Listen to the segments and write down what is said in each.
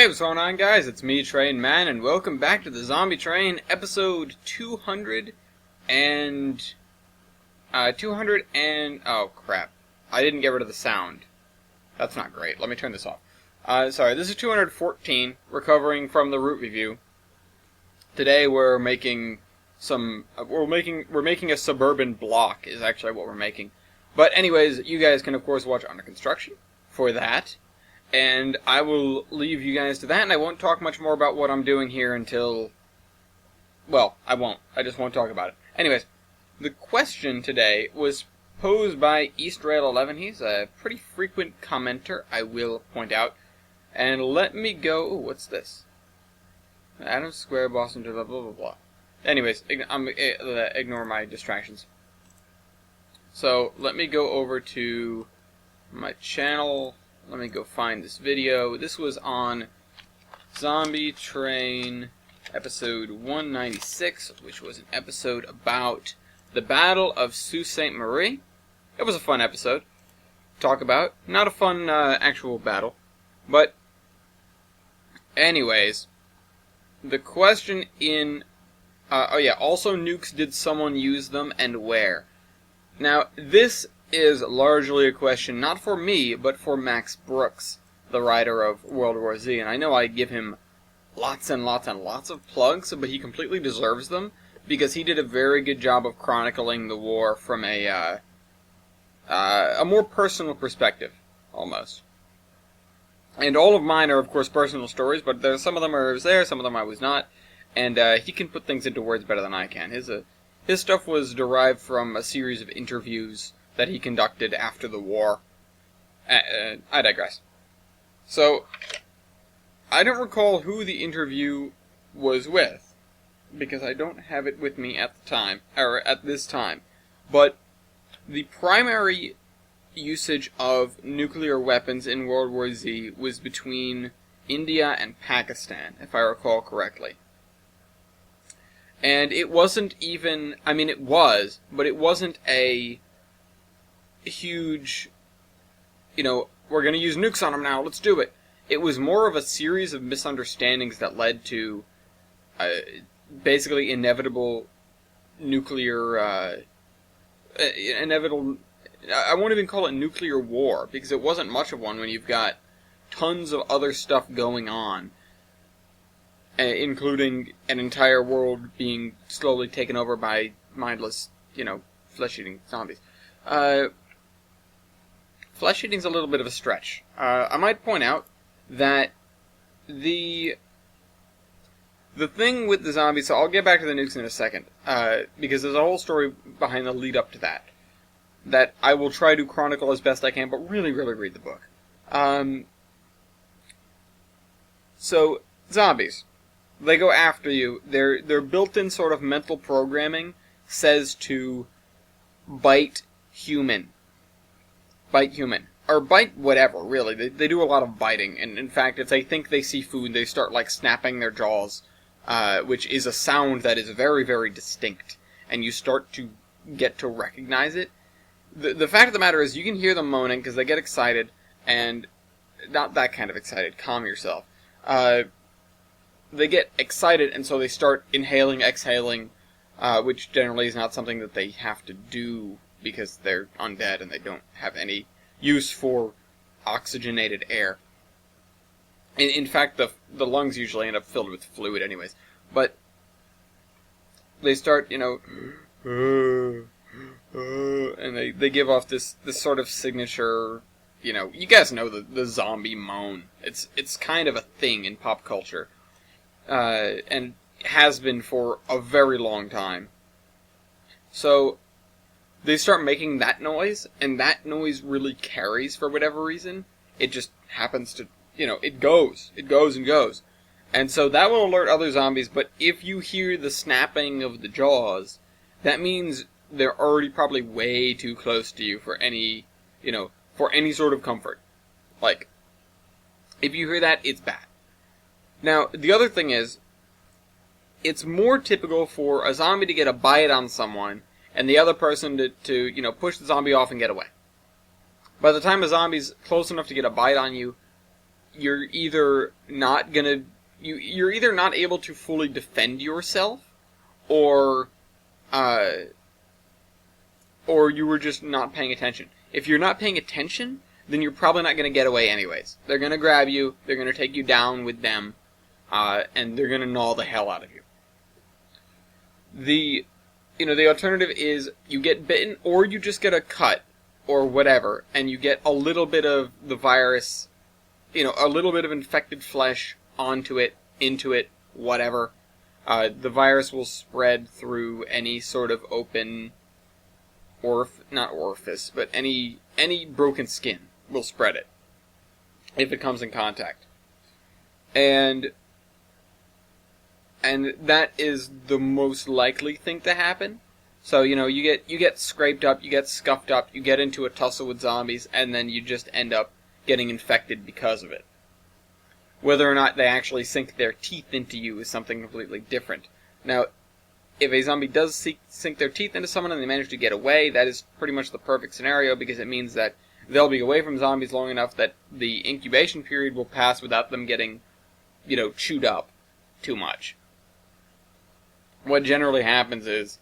Hey, what's going on, guys? It's me, Train Man, and welcome back to the Zombie Train, episode 200 and... oh, crap. I didn't get rid of the sound. That's not great. Let me turn this off. Sorry, this is 214, recovering from the root review. Today we're making some... We're making a suburban block, is actually what we're making. But anyways, you guys can, of course, watch Under Construction for that. And I will leave you guys to that, and I won't talk much more about what I'm doing here until... Well, I won't. I just won't talk about it. Anyways, the question today was posed by EasterRail11. He's a pretty frequent commenter, I will point out. And let me go... Ooh, what's this? Adams Square, Boston, blah, blah, blah, blah. Anyways, ignore my distractions. So, let me go over to my channel... Let me go find this video. This was on Zombie Train episode 196, which was an episode about the Battle of Sault Ste. Marie. It was a fun episode to talk about. Not a fun actual battle. But, anyways, the question in... also Nukes, did someone use them and where? Now, this is largely a question not for me, but for Max Brooks, the writer of World War Z. And I know I give him lots and lots and lots of plugs, but he completely deserves them, because he did a very good job of chronicling the war from a more personal perspective, almost. And all of mine are, of course, personal stories, but some of them I was there, some of them I was not, and he can put things into words better than I can. His stuff was derived from a series of interviews that he conducted after the war. I digress. So, I don't recall who the interview was with, because I don't have it with me at the time, or at this time. But the primary usage of nuclear weapons in World War Z was between India and Pakistan, if I recall correctly. And it wasn't even, I mean it was, but it wasn't a huge, we're going to use nukes on them now, let's do it. It was more of a series of misunderstandings that led to basically inevitable nuclear, I won't even call it nuclear war, because it wasn't much of one when you've got tons of other stuff going on, including an entire world being slowly taken over by mindless, flesh-eating zombies. Flesh-eating's a little bit of a stretch. I might point out that the thing with the zombies, so I'll get back to the nukes in a second, because there's a whole story behind the lead-up to that I will try to chronicle as best I can, but really, really read the book. So, zombies. They go after you. Their built-in sort of mental programming says to bite human. Bite human. Or bite whatever, really. They do a lot of biting. And in fact, if they think they see food, they start, snapping their jaws, which is a sound that is very, very distinct. And you start to get to recognize it. The fact of the matter is, you can hear them moaning because they get excited, and not that kind of excited. Calm yourself. They get excited, and so they start inhaling, exhaling, which generally is not something that they have to do because they're undead and they don't have any use for oxygenated air. In fact, the lungs usually end up filled with fluid anyways. But they start, and they give off this sort of signature, you guys know the zombie moan. It's kind of a thing in pop culture. And has been for a very long time. So, they start making that noise, and that noise really carries for whatever reason. It just happens to, it goes. It goes and goes. And so that will alert other zombies, but if you hear the snapping of the jaws, that means they're already probably way too close to you for any, for any sort of comfort. If you hear that, it's bad. Now, the other thing is, it's more typical for a zombie to get a bite on someone, and the other person to push the zombie off and get away. By the time a zombie's close enough to get a bite on you, you're either not gonna you're either not able to fully defend yourself, or you were just not paying attention. If you're not paying attention, then you're probably not going to get away anyways. They're going to grab you, they're going to take you down with them, and they're going to gnaw the hell out of you. The alternative is you get bitten, or you just get a cut, or whatever, and you get a little bit of the virus, a little bit of infected flesh onto it, into it, whatever. The virus will spread through any sort of open not orifice, but any broken skin will spread it if it comes in contact. And that is the most likely thing to happen. So, you get scraped up, you get scuffed up, you get into a tussle with zombies, and then you just end up getting infected because of it. Whether or not they actually sink their teeth into you is something completely different. Now, if a zombie does sink their teeth into someone and they manage to get away, that is pretty much the perfect scenario, because it means that they'll be away from zombies long enough that the incubation period will pass without them getting, chewed up too much. What generally happens is,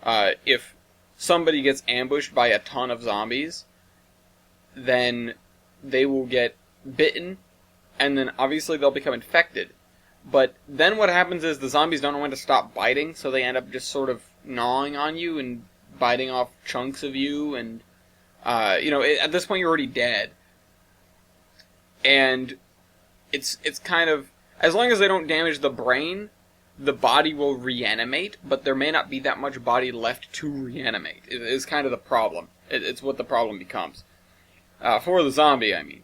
if somebody gets ambushed by a ton of zombies, then they will get bitten, and then obviously they'll become infected. But then what happens is the zombies don't know when to stop biting, so they end up just sort of gnawing on you and biting off chunks of you, and, at this point you're already dead. And it's kind of, as long as they don't damage the brain, the body will reanimate, but there may not be that much body left to reanimate. It's kind of the problem. It's what the problem becomes. For the zombie, I mean.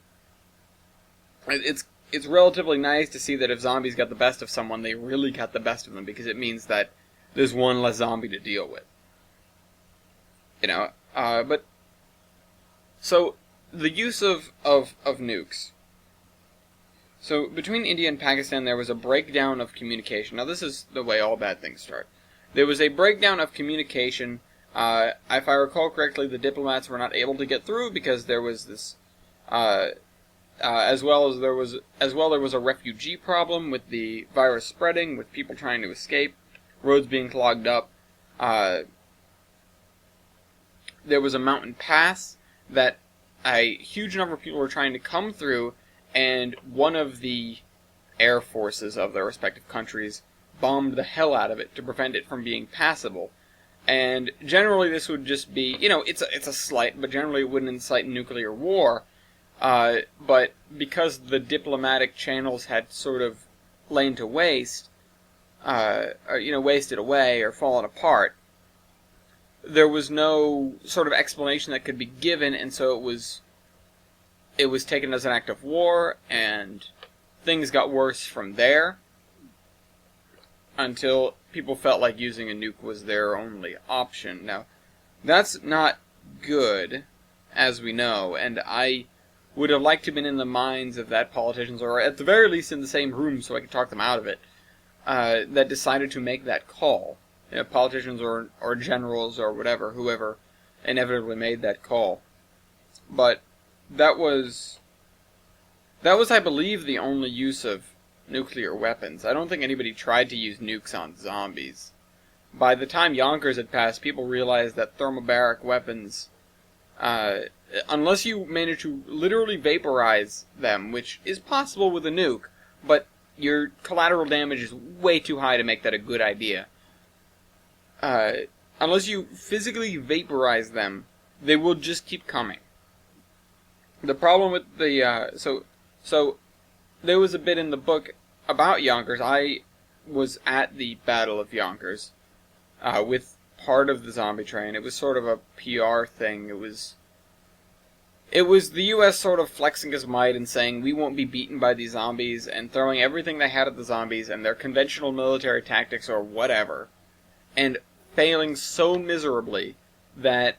It's relatively nice to see that if zombies got the best of someone, they really got the best of them, because it means that there's one less zombie to deal with. But so the use of nukes. So between India and Pakistan, there was a breakdown of communication. Now, this is the way all bad things start. There was a breakdown of communication. If I recall correctly, the diplomats were not able to get through because there was this. As well, there was a refugee problem with the virus spreading, with people trying to escape, roads being clogged up. There was a mountain pass that a huge number of people were trying to come through, and one of the air forces of their respective countries bombed the hell out of it to prevent it from being passable. And generally this would just be, it's a slight, but generally it wouldn't incite nuclear war. But because the diplomatic channels had sort of lain to waste, wasted away or fallen apart, there was no sort of explanation that could be given, and so it was taken as an act of war, and things got worse from there, until people felt like using a nuke was their only option. Now, that's not good, as we know, and I would have liked to have been in the minds of that politicians, or at the very least in the same room so I could talk them out of it, that decided to make that call. Politicians or generals or whatever, whoever inevitably made that call. But that was, I believe, the only use of nuclear weapons. I don't think anybody tried to use nukes on zombies. By the time Yonkers had passed, people realized that thermobaric weapons, unless you manage to literally vaporize them, which is possible with a nuke, but your collateral damage is way too high to make that a good idea. Unless you physically vaporize them, they will just keep coming. The problem with the, so there was a bit in the book about Yonkers. I was at the Battle of Yonkers, with part of the zombie train. It was sort of a PR thing. It was the U.S. sort of flexing his might and saying, we won't be beaten by these zombies, and throwing everything they had at the zombies and their conventional military tactics or whatever, and failing so miserably that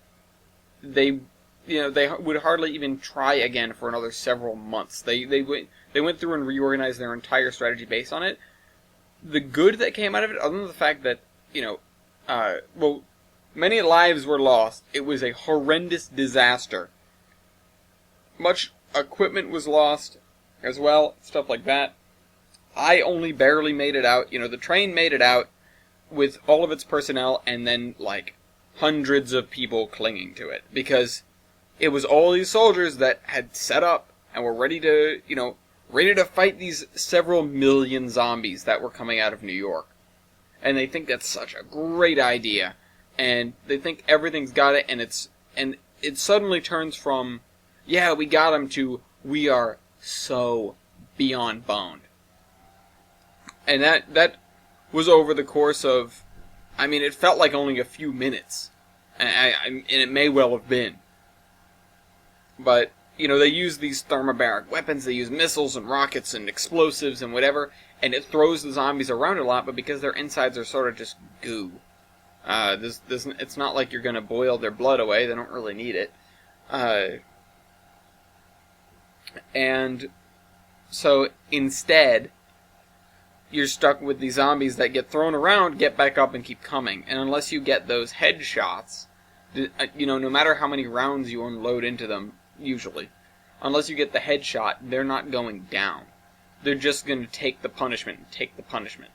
they would hardly even try again for another several months. They went through and reorganized their entire strategy based on it. The good that came out of it, other than the fact that, many lives were lost, it was a horrendous disaster. Much equipment was lost, as well, stuff like that. I only barely made it out. The train made it out with all of its personnel and then, like, hundreds of people clinging to it. Because it was all these soldiers that had set up and were ready to, ready to fight these several million zombies that were coming out of New York. And they think that's such a great idea. And they think everything's got it, and it suddenly turns from, yeah, we got him, to, we are so beyond boned. And that was over the course of, it felt like only a few minutes. And it may well have been. But, they use these thermobaric weapons, they use missiles and rockets and explosives and whatever, and it throws the zombies around a lot, but because their insides are sort of just goo. It's not like you're going to boil their blood away, they don't really need it. And so instead, you're stuck with these zombies that get thrown around, get back up, and keep coming. And unless you get those headshots, no matter how many rounds you unload into them, usually, unless you get the headshot, they're not going down. They're just going to take the punishment and take the punishment.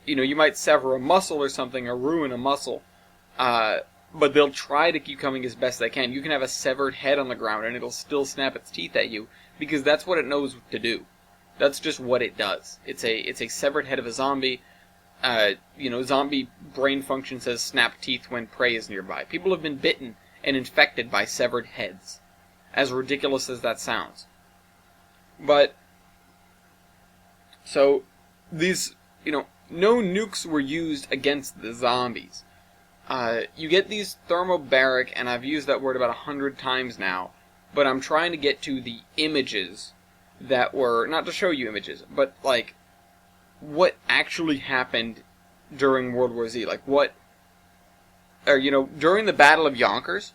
You might sever a muscle or something, or ruin a muscle, but they'll try to keep coming as best they can. You can have a severed head on the ground, and it'll still snap its teeth at you, because that's what it knows to do. That's just what it does. It's a severed head of a zombie. Zombie brain function says snap teeth when prey is nearby. People have been bitten and infected by severed heads. As ridiculous as that sounds. But, so, these, no nukes were used against the zombies. You get these thermobaric, and I've used that word about 100 times now, but I'm trying to get to the images that were, not to show you images, but, like, what actually happened during World War Z. Like, during the Battle of Yonkers,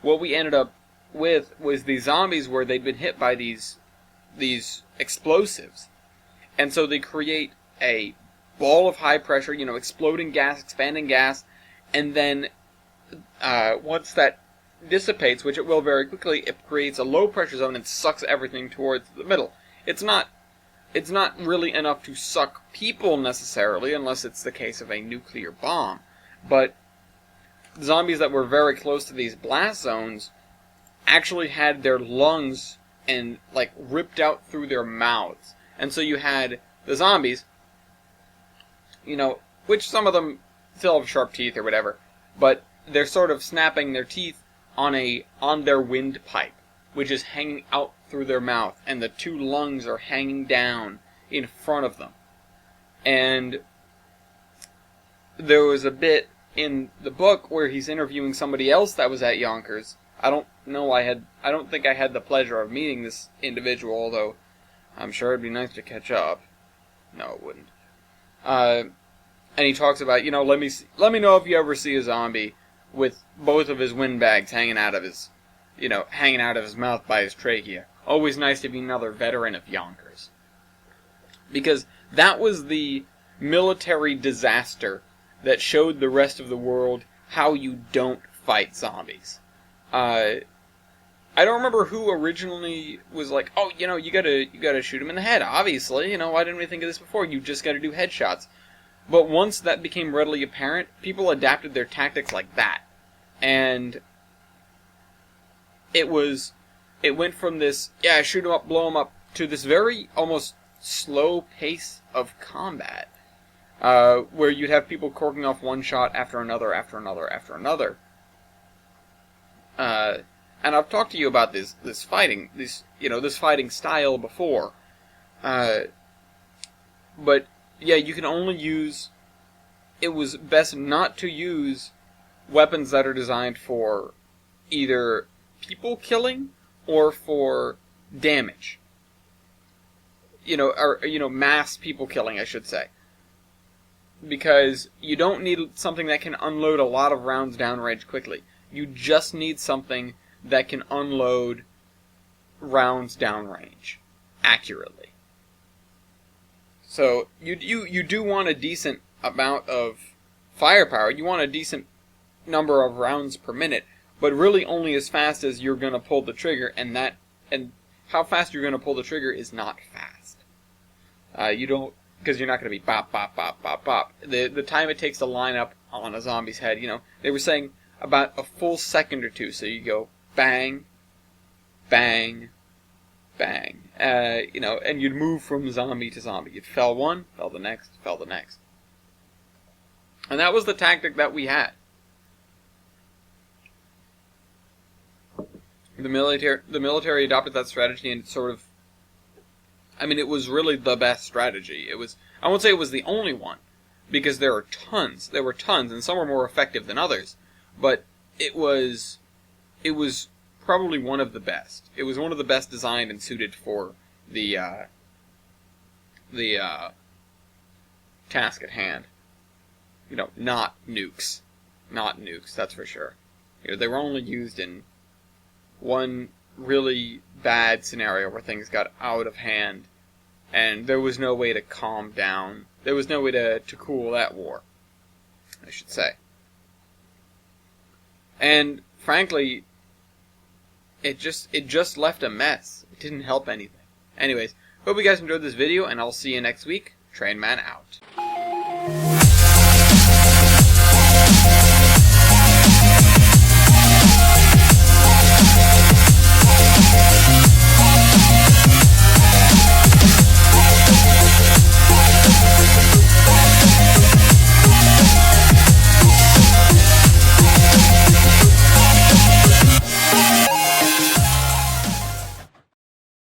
what we ended up with was these zombies where they'd been hit by these explosives. And so they create a ball of high pressure, exploding gas, expanding gas, and then once that dissipates, which it will very quickly, it creates a low pressure zone and sucks everything towards the middle. It's not really enough to suck people necessarily, unless it's the case of a nuclear bomb. But zombies that were very close to these blast zones actually had their lungs and ripped out through their mouths. And so you had the zombies, which some of them still have sharp teeth or whatever, but they're sort of snapping their teeth on their windpipe, which is hanging out through their mouth, and the two lungs are hanging down in front of them. And there was a bit in the book where he's interviewing somebody else that was at Yonkers. I don't think I had the pleasure of meeting this individual, although I'm sure it'd be nice to catch up. No, it wouldn't. And he talks about, let me know if you ever see a zombie with both of his windbags hanging out of his mouth by his trachea. Always nice to be another veteran of Yonkers. Because that was the military disaster that showed the rest of the world how you don't fight zombies. I don't remember who originally was like, oh, you gotta shoot him in the head, obviously, why didn't we think of this before? You just gotta do headshots. But once that became readily apparent, people adapted their tactics like that. And it went from this, shoot him up, blow him up, to this very almost slow pace of combat, where you'd have people corking off one shot after another, after another, after another. And I've talked to you about this fighting style before. But yeah, you can only use. It was best not to use weapons that are designed for either people killing or for damage. Mass people killing, I should say. Because you don't need something that can unload a lot of rounds downrange quickly. You just need something that can unload rounds downrange accurately. So you do want a decent amount of firepower. You want a decent number of rounds per minute, but really only as fast as you're going to pull the trigger, and how fast you're going to pull the trigger is not fast. You don't, because you're not going to be bop, bop, bop, bop, bop. The time it takes to line up on a zombie's head, they were saying about a full second or two. So you go bang, bang, bang, and you'd move from zombie to zombie. You'd fell one, fell the next, fell the next. And that was the tactic that we had. The military adopted that strategy, and it was really the best strategy. I won't say it was the only one, because there were tons, and some were more effective than others, but it was probably one of the best. It was one of the best designed and suited for the task at hand. Not nukes. Not nukes, that's for sure. They were only used in one really bad scenario where things got out of hand, and there was no way to calm down. There was no way to cool that war, I should say. And frankly, it just left a mess. It didn't help anything. Anyways, hope you guys enjoyed this video, and I'll see you next week. Trainman out.